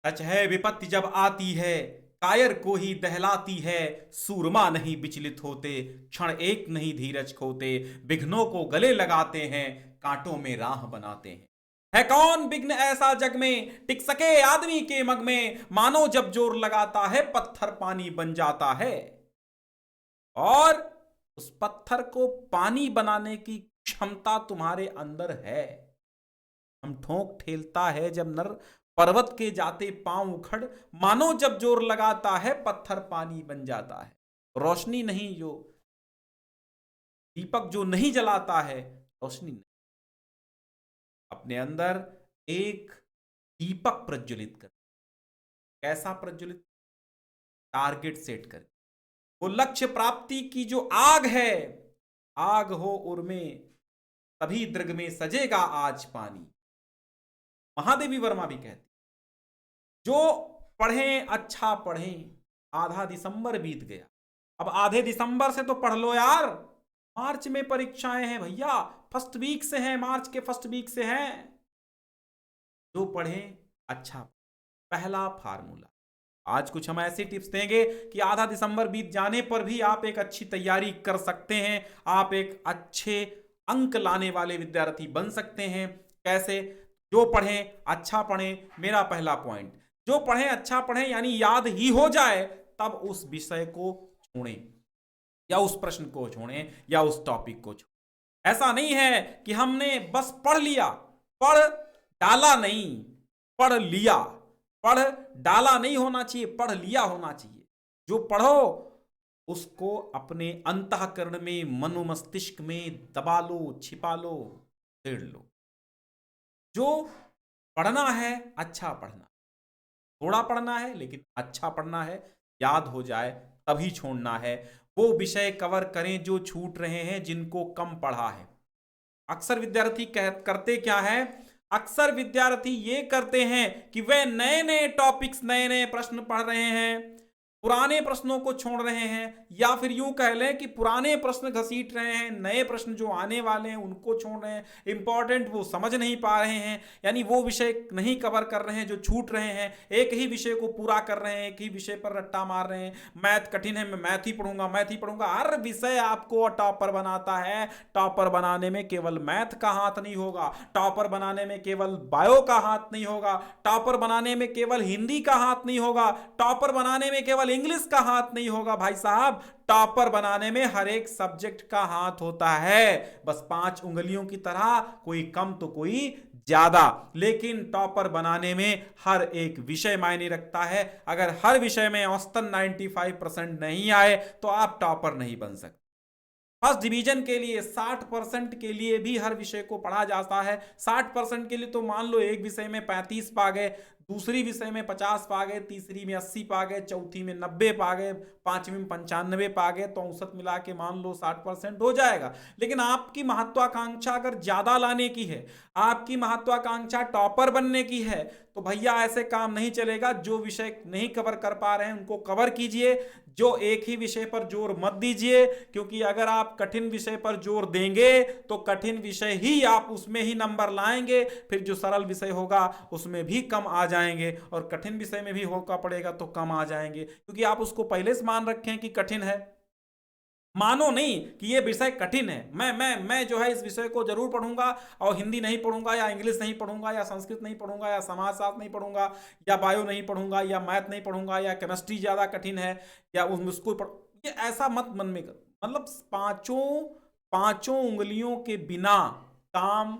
सच है विपत्ति जब आती है, कायर को ही दहलाती है। सूरमा नहीं विचलित होते, क्षण एक नहीं धीरज खोते। विघ्नों को गले लगाते हैं, कांटों में राह बनाते हैं। है कौन विघ्न ऐसा जग में, टिक सके आदमी के मग में। मानो जब जोर लगाता है, पत्थर पानी बन जाता है। और उस पत्थर को पानी बनाने की क्षमता तुम्हारे अंदर है। हम ठोंक ठेलता है जब नर, पर्वत के जाते पांव उखड़। मानो जब जोर लगाता है, पत्थर पानी बन जाता है। रोशनी नहीं जो, दीपक जो नहीं जलाता है, रोशनी नहीं। अपने अंदर एक दीपक प्रज्वलित कर। कैसा प्रज्वलित? टारगेट सेट कर, वो लक्ष्य प्राप्ति की जो आग है। आग हो उर्मे, तभी दृग में सजेगा आज पानी। महादेवी वर्मा भी कहती, जो पढ़ें अच्छा पढ़ें। आधा दिसंबर बीत गया, अब आधे दिसंबर से तो पढ़ लो यार। मार्च में परीक्षाएं हैं भैया, फर्स्ट वीक से हैं, मार्च के फर्स्ट वीक से हैं। जो पढ़ें अच्छा। पहला फार्मूला, आज कुछ हम ऐसी टिप्स देंगे कि आधा दिसंबर बीत जाने पर भी आप एक अच्छी तैयारी कर सकते हैं। आप एक अच्छे अंक लाने वाले विद्यार्थी बन सकते हैं। कैसे? जो पढ़ें अच्छा पढ़ें, मेरा पहला पॉइंट। जो पढ़ें अच्छा पढ़ें यानी याद ही हो जाए, तब उस विषय को छोड़ें, या उस प्रश्न को छोड़ें, या उस टॉपिक को छोड़ें। ऐसा नहीं है कि हमने बस पढ़ लिया, पढ़ डाला नहीं, पढ़ लिया। पढ़ डाला नहीं होना चाहिए, पढ़ लिया होना चाहिए। जो पढ़ो उसको अपने अंतःकरण में, मनो मस्तिष्क में दबा लो, छिपा लो, छेड़ लो। जो पढ़ना है अच्छा पढ़ना, थोड़ा पढ़ना है लेकिन अच्छा पढ़ना है, याद हो जाए तभी छोड़ना है। वो विषय कवर करें जो छूट रहे हैं, जिनको कम पढ़ा है। अक्सर विद्यार्थी करते क्या है? अक्सर विद्यार्थी ये करते हैं कि वे नए नए टॉपिक्स, नए नए प्रश्न पढ़ रहे हैं, पुराने प्रश्नों को छोड़ रहे हैं। या फिर यूं कह लें कि पुराने प्रश्न घसीट रहे हैं, नए प्रश्न जो आने वाले हैं उनको छोड़ रहे हैं। इंपॉर्टेंट वो समझ नहीं पा रहे हैं, यानी वो विषय नहीं कवर कर रहे हैं जो छूट रहे हैं। एक ही विषय को पूरा कर रहे हैं, एक ही विषय पर रट्टा मार रहे हैं। मैथ कठिन है, मैं मैथ ही पढ़ूंगा, मैथ ही पढ़ूंगा। हर विषय आपको टॉपर बनाता है। टॉपर बनाने में केवल मैथ का हाथ नहीं होगा, टॉपर बनाने में केवल बायो का हाथ नहीं होगा, टॉपर बनाने में केवल हिंदी का हाथ नहीं होगा, टॉपर बनाने में केवल इंग्लिश का हाथ नहीं होगा। भाई साहब, टॉपर बनाने में हर एक सब्जेक्ट का हाथ होता है, बस 5 उंगलियों की तरह, कोई कम तो कोई ज्यादा। लेकिन टॉपर बनाने में हर एक विषय मायने रखता है। अगर हर विषय में औसतन 95% नहीं आए तो आप टॉपर नहीं बन सकते। फर्स्ट डिवीजन के लिए 60% के लिए भी हर विषय को पढ़ा जाता है। 60% के लिए तो मान लो एक विषय में 35 पा गए, दूसरी विषय में 50 पा गए, तीसरी में 80 पा गए, चौथी में 90 पा गए, पांचवी में 95 पा गए, तो औसत मिला के मान लो 60% हो जाएगा। लेकिन आपकी महत्वाकांक्षा अगर ज्यादा लाने की है, आपकी महत्वाकांक्षा टॉपर बनने की है, तो भैया ऐसे काम नहीं चलेगा। जो विषय नहीं कवर कर पा रहे हैं उनको कवर कीजिए। जो एक ही विषय पर जोर मत दीजिए, क्योंकि अगर आप कठिन विषय पर जोर देंगे तो कठिन विषय ही आप उसमें ही नंबर लाएंगे, फिर जो सरल विषय होगा उसमें भी कम आ जाएंगे, और कठिन विषय में भी होगा पड़ेगा तो कम आ जाएंगे, क्योंकि आप उसको पहले से मान रखें कि कठिन है। मानो नहीं कि ये विषय कठिन है, मैं जो है इस विषय को जरूर पढ़ूंगा, और हिंदी नहीं पढ़ूंगा, या इंग्लिश नहीं पढ़ूंगा, या संस्कृत नहीं पढ़ूंगा, या समाजशास्त्र नहीं पढ़ूंगा, या बायो नहीं पढ़ूंगा, या मैथ नहीं पढ़ूंगा, या केमिस्ट्री ज्यादा कठिन है, या उसको ये ऐसा मत मन में कर। मतलब पांचों उंगलियों के बिना काम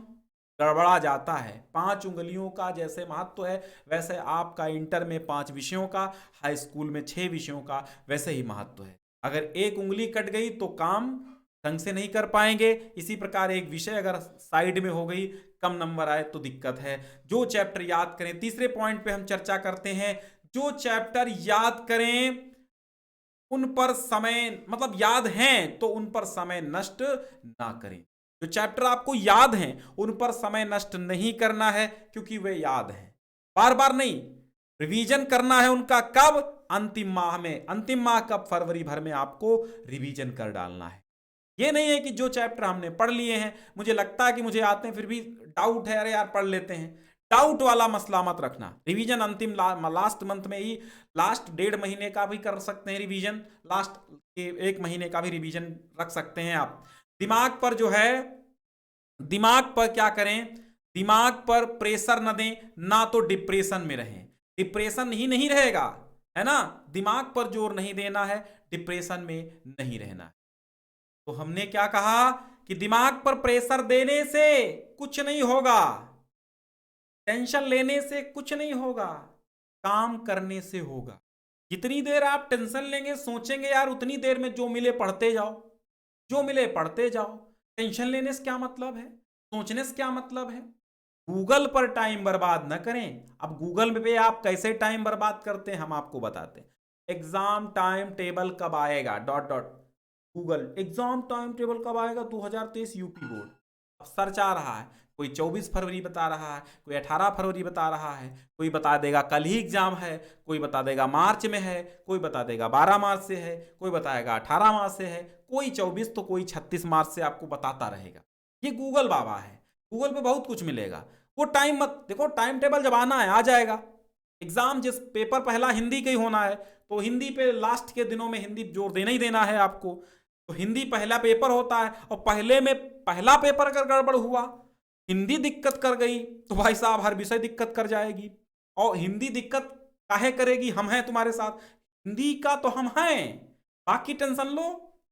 गड़बड़ा जाता है। 5 उंगलियों का जैसे महत्व है, वैसे आपका इंटर में 5 विषयों का, हाई स्कूल में 6 विषयों का वैसे ही महत्व है। अगर एक उंगली कट गई तो काम ढंग से नहीं कर पाएंगे। इसी प्रकार एक विषय अगर साइड में हो गई, कम नंबर आए तो दिक्कत है। जो चैप्टर याद करें, तीसरे पॉइंट पे हम चर्चा करते हैं, जो चैप्टर याद करें उन पर समय, मतलब याद हैं तो उन पर समय नष्ट ना करें। जो चैप्टर आपको याद हैं उन पर समय नष्ट नहीं करना है, क्योंकि वे याद हैं। बार बार नहीं, रिवीजन करना है उनका। कब? अंतिम माह में। अंतिम माह कब? फरवरी भर में आपको रिवीजन कर डालना है। ये नहीं है कि जो चैप्टर हमने पढ़ लिए हैं, मुझे लगता है कि मुझे आते हैं, फिर भी डाउट है, अरे यार पढ़ लेते हैं। डाउट वाला मसला मत रखना। रिवीजन अंतिम लास्ट मंथ में ही, लास्ट 1.5 महीने का भी कर सकते हैं रिवीजन, लास्ट 1 महीने का भी रिवीजन रख सकते हैं आप। दिमाग पर जो है, दिमाग पर क्या करें, दिमाग पर प्रेशर न दें, ना तो डिप्रेशन में रहें। डिप्रेशन ही नहीं रहेगा, है ना, दिमाग पर जोर नहीं देना है, डिप्रेशन में नहीं रहना है। तो हमने क्या कहा कि दिमाग पर प्रेशर देने से कुछ नहीं होगा, टेंशन लेने से कुछ नहीं होगा, काम करने से होगा। जितनी देर आप टेंशन लेंगे, सोचेंगे यार, उतनी देर में जो मिले पढ़ते जाओ, जो मिले पढ़ते जाओ। टेंशन लेने से क्या मतलब है, सोचने से क्या मतलब है। गूगल पर टाइम बर्बाद न करें। अब गूगल पे आप कैसे टाइम बर्बाद करते हैं हम आपको बताते हैं। एग्जाम टाइम टेबल कब आएगा, dot dot, Google exam time table कब आएगा, 2023 यूपी बोर्ड। अब सर्च आ रहा है, कोई 24 फरवरी बता रहा है, कोई 18 फरवरी बता रहा है, कोई बता देगा कल ही एग्जाम है, कोई बता देगा मार्च में है, कोई बता देगा 12 मार्च से है, कोई बताएगा 18 मार्च से है, कोई 24 तो कोई 36 मार्च से आपको बताता रहेगा। ये गूगल बाबा है, गूगल पे बहुत कुछ मिलेगा। वो टाइम मत देखो, टाइम टेबल जब आना है आ जाएगा। एग्जाम जिस पेपर पहला हिंदी का ही होना है, तो हिंदी पे लास्ट के दिनों में हिंदी जोर देना ही देना है आपको। तो हिंदी पहला पेपर होता है, और पहले में पहला पेपर अगर गड़बड़ हुआ, हिंदी दिक्कत कर गई, तो भाई साहब हर विषय दिक्कत कर जाएगी। और हिंदी दिक्कत काहे करेगी, हम हैं तुम्हारे साथ, हिंदी का तो हम हैं। बाकी टेंशन लो,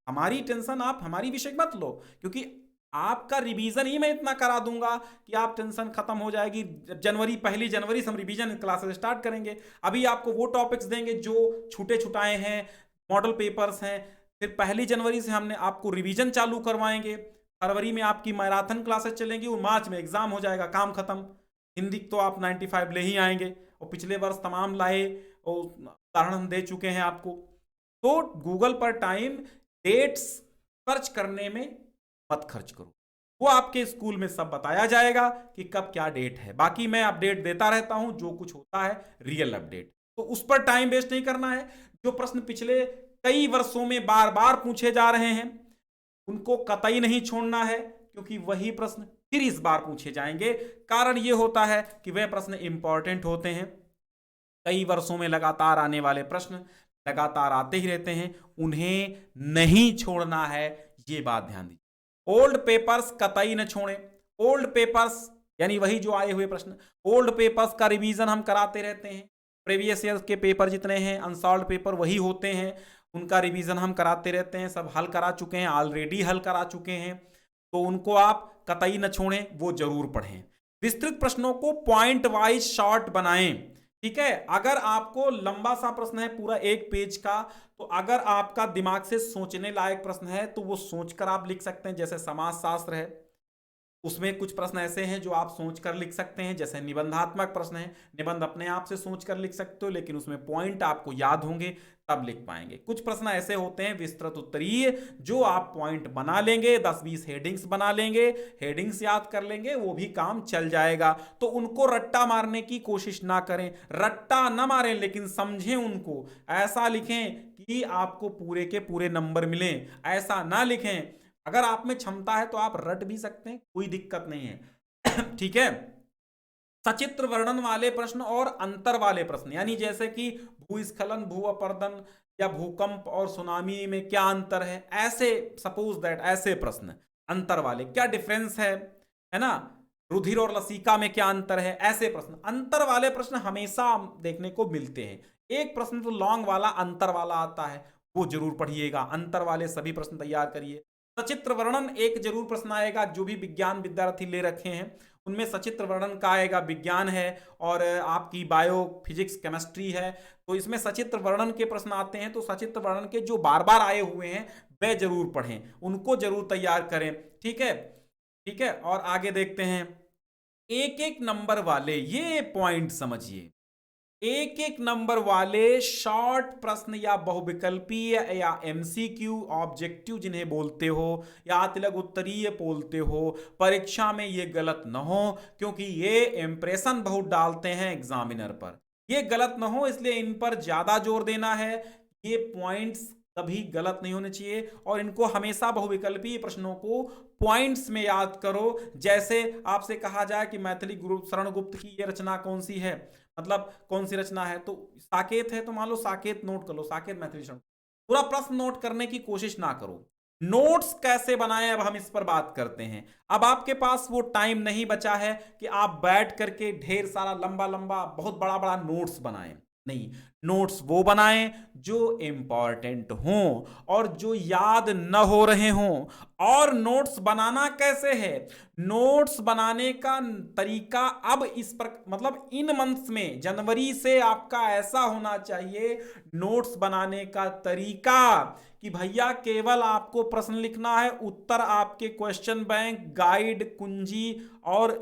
हमारी टेंशन आप हमारी विषय मत लो, क्योंकि आपका रिवीजन ही मैं इतना करा दूंगा कि आप टेंशन खत्म हो जाएगी। जनवरी, 1 जनवरी से हम रिवीजन क्लासेस स्टार्ट करेंगे। अभी आपको वो टॉपिक्स देंगे जो छूटे छुटाए हैं, मॉडल पेपर्स हैं। फिर 1 जनवरी से हमने आपको रिवीजन चालू करवाएंगे। फरवरी में आपकी मैराथन क्लासेस चलेंगी, और मार्च में एग्जाम हो जाएगा, काम खत्म। हिंदी तो आप 95 ले ही आएंगे, और पिछले वर्ष तमाम लाए, और उदाहरण हम दे चुके हैं आपको। तो गूगल पर टाइम, डेट्स सर्च करने में मत खर्च करो, वो आपके स्कूल में सब बताया जाएगा कि कब क्या डेट है। बाकी मैं अपडेट देता रहता हूं, जो कुछ होता है रियल अपडेट, तो उस पर टाइम वेस्ट नहीं करना है। जो प्रश्न पिछले कई वर्षों में बार बार पूछे जा रहे हैं, उनको कतई नहीं छोड़ना है, क्योंकि वही प्रश्न फिर इस बार पूछे जाएंगे। कारण यह होता है कि वह प्रश्न इंपॉर्टेंट होते हैं, कई वर्षों में लगातार आने वाले प्रश्न लगातार आते ही रहते हैं, उन्हें नहीं छोड़ना है, ये बात ध्यान दीजिए। ओल्ड पेपर्स कतई न छोड़ें। ओल्ड पेपर्स यानी वही जो आए हुए प्रश्न, ओल्ड पेपर्स का रिवीजन हम कराते रहते हैं। प्रीवियस ईयर के पेपर जितने हैं, अनसॉल्व पेपर वही होते हैं, उनका रिवीजन हम कराते रहते हैं। सब हल करा चुके हैं, ऑलरेडी हल करा चुके हैं, तो उनको आप कतई न छोड़ें, वो जरूर पढ़ें। विस्तृत प्रश्नों को पॉइंट वाइज शॉर्ट बनाएं, ठीक है। अगर आपको लंबा सा प्रश्न है पूरा 1 पेज का, तो अगर आपका दिमाग से सोचने लायक प्रश्न है तो वो सोचकर आप लिख सकते हैं। जैसे समाजशास्त्र है, उसमें कुछ प्रश्न ऐसे हैं जो आप सोचकर लिख सकते हैं। जैसे निबंधात्मक प्रश्न है, निबंध अपने आप से सोचकर लिख सकते हो, लेकिन उसमें पॉइंट आपको याद होंगे तब लिख पाएंगे। कुछ प्रश्न ऐसे होते हैं विस्तृत उत्तरीय, जो आप पॉइंट बना लेंगे, 10-20 हेडिंग्स बना लेंगे, हेडिंग्स याद कर लेंगे, वो भी काम चल जाएगा। तो उनको रट्टा मारने की कोशिश ना करें, रट्टा ना मारें, लेकिन समझें उनको। ऐसा लिखें कि आपको पूरे के पूरे नंबर मिलें, ऐसा ना लिखें। अगर आप में क्षमता है तो आप रट भी सकते हैं, कोई दिक्कत नहीं है ठीक है। सचित्र वर्णन वाले प्रश्न और अंतर वाले प्रश्न, यानी जैसे कि भूस्खलन, भू अपर्दन या भूकंप और सुनामी में क्या अंतर है, ऐसे सपोज दैट, ऐसे प्रश्न अंतर वाले, क्या डिफरेंस है ना, रुधिर और लसिका में क्या अंतर है, ऐसे प्रश्न, अंतर वाले प्रश्न हमेशा देखने को मिलते हैं। एक प्रश्न तो लॉन्ग वाला अंतर वाला आता है, वो जरूर पढ़िएगा। अंतर वाले सभी प्रश्न तैयार करिए। सचित्र वर्णन एक जरूर प्रश्न आएगा, जो भी विज्ञान विद्यार्थी ले रखे हैं उनमें सचित्र वर्णन का आएगा। विज्ञान है और आपकी बायो फिजिक्स केमिस्ट्री है, तो इसमें सचित्र वर्णन के प्रश्न आते हैं। तो सचित्र वर्णन के जो बार बार आए हुए हैं वे जरूर पढ़ें, उनको जरूर तैयार करें, ठीक है, ठीक है। और आगे देखते हैं, एक एक नंबर वाले, ये पॉइंट समझिए, एक एक नंबर वाले शॉर्ट प्रश्न या बहुविकल्पीय या एमसीक्यू ऑब्जेक्टिव जिन्हें बोलते हो, या अतिलग उत्तरीय बोलते हो, परीक्षा में ये गलत न हो, क्योंकि ये इंप्रेशन बहुत डालते हैं एग्जामिनर पर। ये गलत न हो, इसलिए इन पर ज्यादा जोर देना है। ये पॉइंट्स कभी गलत नहीं होने चाहिए। और इनको हमेशा बहुविकल्पीय प्रश्नों को पॉइंट्स में याद करो। जैसे आपसे कहा जाए कि मैथिली गुरु शरण गुप्त की ये रचना कौन सी है, मतलब कौन सी रचना है, तो साकेत है तो मान लो साकेत नोट कर लो, साकेत मैथिली शरण। पूरा प्रश्न नोट करने की कोशिश ना करो। नोट्स कैसे बनाएं अब हम इस पर बात करते हैं। अब आपके पास वो टाइम नहीं बचा है कि आप बैठ करके ढेर सारा लंबा लंबा बहुत बड़ा बड़ा नोट्स बनाएं। नहीं, नोट्स वो बनाएं जो इंपॉर्टेंट हों और जो याद न हो रहे हों। और नोट्स बनाना कैसे है, नोट्स बनाने का तरीका अब इस पर, मतलब इन मंथ्स में जनवरी से आपका ऐसा होना चाहिए नोट्स बनाने का तरीका कि भैया केवल आपको प्रश्न लिखना है, उत्तर आपके क्वेश्चन बैंक, गाइड, कुंजी और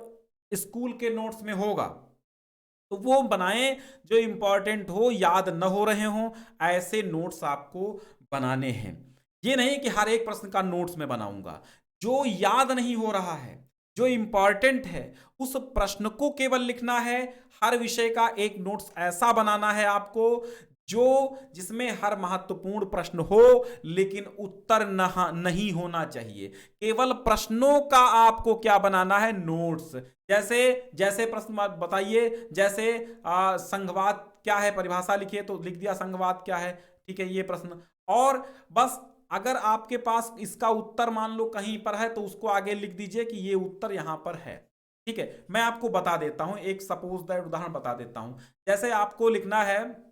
स्कूल के नोट्स में होगा। तो वो बनाएं जो इंपॉर्टेंट हो, याद न हो रहे हो, ऐसे नोट्स आपको बनाने हैं। ये नहीं कि हर एक प्रश्न का नोट्स में बनाऊंगा। जो याद नहीं हो रहा है, जो इंपॉर्टेंट है, उस प्रश्न को केवल लिखना है। हर विषय का एक नोट्स ऐसा बनाना है आपको जो जिसमें हर महत्वपूर्ण प्रश्न हो लेकिन उत्तर नहीं होना चाहिए। केवल प्रश्नों का आपको क्या बनाना है, नोट्स। जैसे जैसे प्रश्न बताइए, जैसे संघवाद क्या है, परिभाषा लिखिए तो लिख दिया संघवाद क्या है, ठीक है, ये प्रश्न। और बस अगर आपके पास इसका उत्तर मान लो कहीं पर है तो उसको आगे लिख दीजिए कि ये उत्तर यहां पर है। ठीक है, मैं आपको बता देता हूं, एक सपोज दैट उदाहरण बता देता हूं। जैसे आपको लिखना है,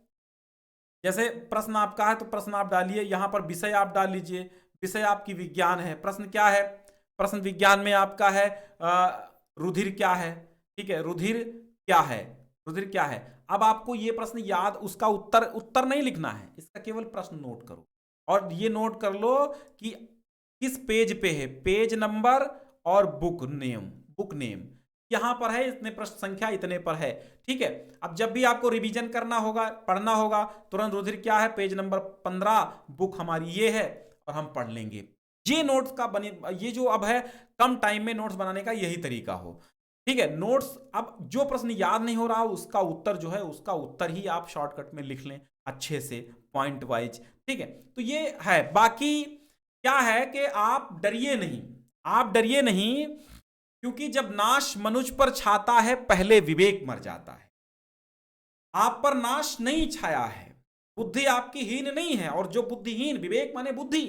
जैसे प्रश्न आपका है तो प्रश्न आप डालिए, यहां पर विषय आप डाल लीजिए, विषय आपकी विज्ञान है। प्रश्न क्या है, प्रश्न विज्ञान में आपका है रुधिर क्या है। ठीक है, रुधिर क्या है, रुधिर क्या है। अब आपको ये प्रश्न याद, उसका उत्तर उत्तर नहीं लिखना है, इसका केवल प्रश्न नोट करो। और ये नोट कर लो कि किस पेज पे है, पेज नंबर और बुक नेम, बुक नेम यहां पर है, इतने प्रश्न संख्या इतने पर है। ठीक है, अब जब भी आपको रिवीजन करना होगा, पढ़ना होगा, तुरंत रुधिर क्या है, पेज नंबर 15, बुक हमारी ये है, और हम पढ़ लेंगे। ये नोट्स का बने, ये जो अब है कम टाइम में नोट्स बनाने का यही तरीका हो। ठीक है, नोट्स, अब जो प्रश्न याद नहीं हो रहा उसका उत्तर जो है, उसका उत्तर ही आप शॉर्टकट में लिख लें अच्छे से, पॉइंट वाइज। ठीक है, तो ये है। बाकी क्या है कि आप डरिए नहीं, आप डरिए नहीं, क्योंकि जब नाश मनुज पर छाता है पहले विवेक मर जाता है। आप पर नाश नहीं छाया है, बुद्धि आपकी हीन नहीं है, और जो बुद्धिहीन, विवेक माने बुद्धि,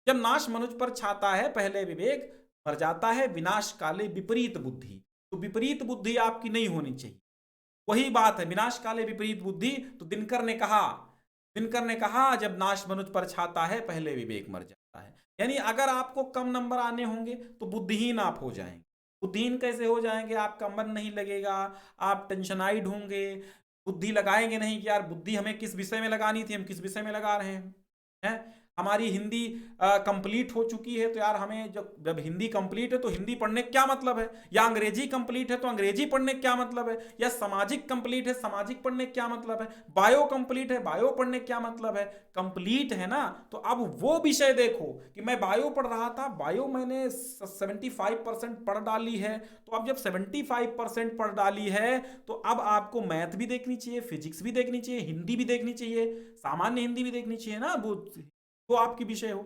जब नाश मनुज पर छाता है पहले विवेक मर जाता है, विनाश काले विपरीत बुद्धि। तो विपरीत बुद्धि आपकी नहीं होनी चाहिए। वही बात है, विनाश काले विपरीत बुद्धि। तो दिनकर ने कहा, दिनकर ने कहा जब नाश मनुज पर छाता है पहले विवेक मर जाता है। यानी अगर आपको कम नंबर आने होंगे तो बुद्धिहीन आप हो जाएंगे। बुद्धिहीन कैसे हो जाएंगे, आपका मन नहीं लगेगा, आप टेंशनाइड होंगे, बुद्धि लगाएंगे नहीं कि यार बुद्धि हमें किस विषय में लगानी थी, हम किस विषय में लगा रहे हैं। हमारी हिंदी कंप्लीट हो चुकी है तो यार हमें जब जब हिंदी कंप्लीट है तो हिंदी पढ़ने क्या मतलब है, या अंग्रेजी कंप्लीट है तो अंग्रेजी पढ़ने क्या मतलब है, या सामाजिक कंप्लीट है सामाजिक पढ़ने क्या मतलब है, बायो कंप्लीट है बायो पढ़ने क्या मतलब है। कंप्लीट है ना, तो अब वो विषय देखो कि मैं बायो पढ़ रहा था, बायो मैंने 75% पढ़ डाली है, तो अब जब 75% पढ़ डाली है तो अब आपको मैथ भी देखनी चाहिए, फिजिक्स भी देखनी चाहिए, हिंदी भी देखनी चाहिए, सामान्य हिंदी भी देखनी चाहिए ना, वो आपकी विषय हो।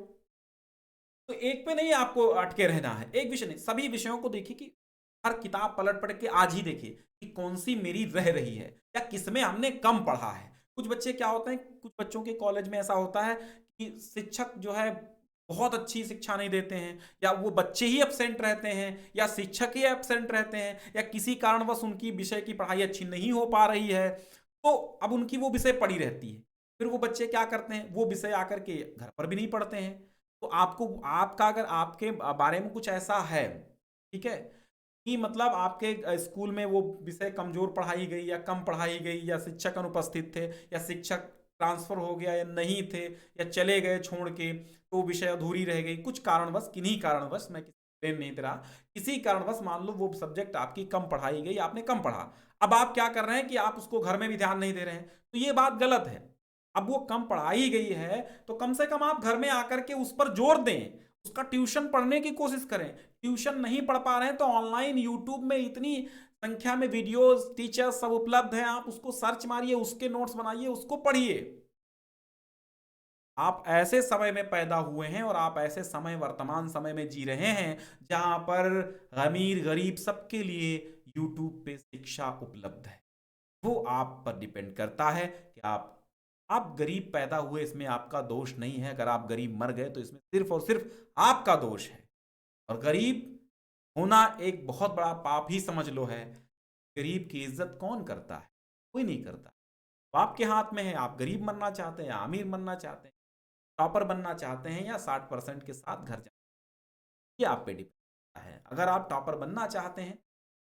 तो एक पे नहीं आपको अटके रहना है, एक विषय नहीं, सभी विषयों को देखिए कि हर किताब पलट पलट के आज ही देखिए कि कौन सी मेरी रह रही है या किसमें हमने कम पढ़ा है। कुछ बच्चे क्या होते हैं, कुछ बच्चों के कॉलेज में ऐसा होता है कि शिक्षक जो है बहुत अच्छी शिक्षा नहीं देते हैं, या वो बच्चे ही एब्सेंट रहते हैं, या शिक्षक ही एब्सेंट रहते हैं, या किसी कारणवश उनकी विषय की पढ़ाई अच्छी नहीं हो पा रही है, तो अब उनकी वो विषय पड़ी रहती है। फिर वो बच्चे क्या करते हैं, वो विषय आकर के घर पर भी नहीं पढ़ते हैं। तो आपको, आपका अगर आपके बारे में कुछ ऐसा है, ठीक है, कि मतलब आपके स्कूल में वो विषय कमजोर पढ़ाई गई या कम पढ़ाई गई, या शिक्षक अनुपस्थित थे, या शिक्षक ट्रांसफर हो गया या नहीं थे, या चले गए छोड़ के, तो विषय अधूरी रह गई कुछ कारणवश, किन्हीं कारणवश, मैं ब्लेम नहीं दे रहा, किसी कारणवश मान लो वो सब्जेक्ट आपकी कम पढ़ाई गई, आपने कम पढ़ा। अब आप क्या कर रहे हैं कि आप उसको घर में भी ध्यान नहीं दे रहे हैं, तो ये बात गलत है। अब वो कम पढ़ाई गई है तो कम से कम आप घर में आकर के उस पर जोर दें, उसका ट्यूशन पढ़ने की कोशिश करें। ट्यूशन नहीं पढ़ पा रहे हैं तो ऑनलाइन यूट्यूब में इतनी संख्या में वीडियोस, टीचर्स सब उपलब्ध हैं, आप उसको सर्च मारिए, उसके नोट्स बनाइए, उसको पढ़िए। आप ऐसे समय में पैदा हुए हैं और आप ऐसे समय वर्तमान समय में जी रहे हैं जहां पर अमीर गरीब सबके लिए यूट्यूब पे शिक्षा उपलब्ध है। वो आप पर डिपेंड करता है कि आप गरीब पैदा हुए, इसमें आपका दोष नहीं है। अगर आप गरीब मर गए तो इसमें सिर्फ और सिर्फ आपका दोष है। और गरीब होना एक बहुत बड़ा पाप ही समझ लो है। गरीब की इज्जत कौन करता है? कोई नहीं करता। तो आपके हाथ में है, आप गरीब बनना चाहते हैं या अमीर बनना चाहते हैं, टॉपर बनना चाहते हैं या 60% के साथ घर जाना, ये आप पे डिपेंड करता है। अगर आप टॉपर बनना चाहते हैं,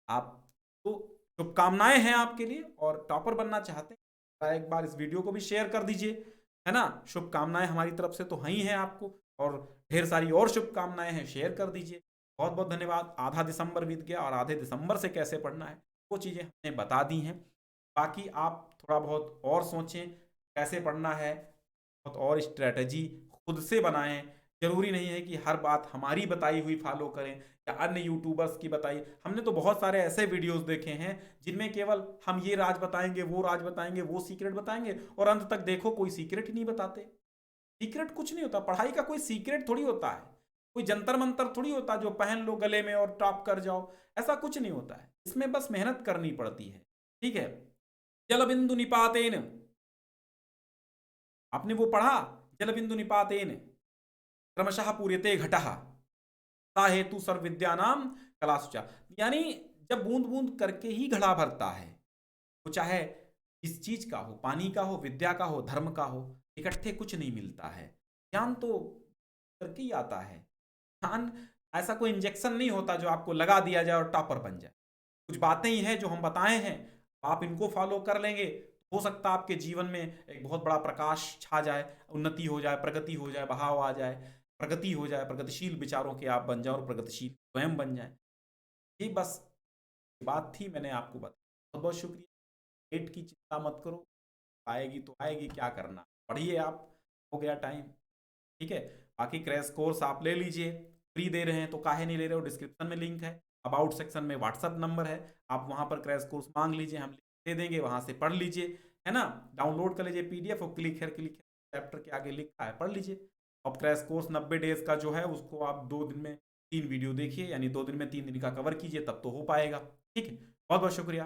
आप तो शुभकामनाएं हैं आपके लिए। और टॉपर बनना चाहते हैं, एक बार इस वीडियो को भी शेयर कर दीजिए, है ना। शुभकामनाएं हमारी तरफ से तो ही हैं आपको, और ढेर सारी और शुभकामनाएं हैं, शेयर कर दीजिए। बहुत बहुत धन्यवाद। आधा दिसंबर बीत गया और आधे दिसंबर से कैसे पढ़ना है वो चीज़ें हमने बता दी हैं। बाकी आप थोड़ा बहुत और सोचें कैसे पढ़ना है, बहुत और स्ट्रेटजी खुद से बनाएं। जरूरी नहीं है कि हर बात हमारी बताई हुई फॉलो करें या अन्य यूट्यूबर्स की बताई। हमने तो बहुत सारे ऐसे वीडियोस देखे हैं जिनमें केवल हम ये राज बताएंगे, वो राज बताएंगे, वो सीक्रेट बताएंगे, और अंत तक देखो कोई सीक्रेट ही नहीं बताते। सीक्रेट कुछ नहीं होता, पढ़ाई का कोई सीक्रेट थोड़ी होता है, कोई जंतर मंतर थोड़ी होता जो पहन लो गले में और टॉप कर जाओ। ऐसा कुछ नहीं होता है, इसमें बस मेहनत करनी पड़ती है। ठीक है। जल बिंदु निपातेन, आपने वो पढ़ा, जल बिंदु निपातेन क्रमशः पूर्यते घटः सा हेतु सर्व विद्यानाम कला सुचा। यानी जब बूंद बूंद करके ही घड़ा भरता है, वो चाहे किस चीज का हो, पानी का हो, विद्या का हो, धर्म का हो, इकट्ठे कुछ नहीं मिलता है। ज्ञान तो करके ही आता है। ज्ञान ऐसा कोई इंजेक्शन नहीं होता जो आपको लगा दिया जाए और टॉपर बन जाए। कुछ बातें ही हैं जो हम बताए हैं, आप इनको फॉलो कर लेंगे, हो सकता है आपके जीवन में एक बहुत बड़ा प्रकाश छा जाए, उन्नति हो जाए, प्रगति हो जाए, बहाव आ जाए, प्रगति हो जाए, प्रगतिशील विचारों के आप बन जाए और प्रगतिशील स्वयं बन जाए। ये बस बात थी, मैंने आपको बताया। बहुत बहुत शुक्रिया। डेट की चिंता मत करो, आएगी तो आएगी, क्या करना, पढ़िए आप, हो गया टाइम। ठीक है। बाकी क्रैश कोर्स आप ले लीजिए, फ्री दे रहे हैं तो काहे नहीं ले रहे हो। डिस्क्रिप्शन में लिंक है, अबाउट सेक्शन में व्हाट्सअप नंबर है, आप वहां पर क्रैश कोर्स मांग लीजिए, हम दे देंगे, वहां से पढ़ लीजिए, है ना। डाउनलोड कर लीजिए पीडीएफ और क्लिक क्लिक चैप्टर के आगे लिखा है, पढ़ लीजिए। अब क्रैश कोर्स 90 डेज का जो है उसको आप 2 दिन में 3 वीडियो देखिए, यानी 2 दिन में 3 दिन का कवर कीजिए, तब तो हो पाएगा। ठीक है। बहुत बहुत शुक्रिया।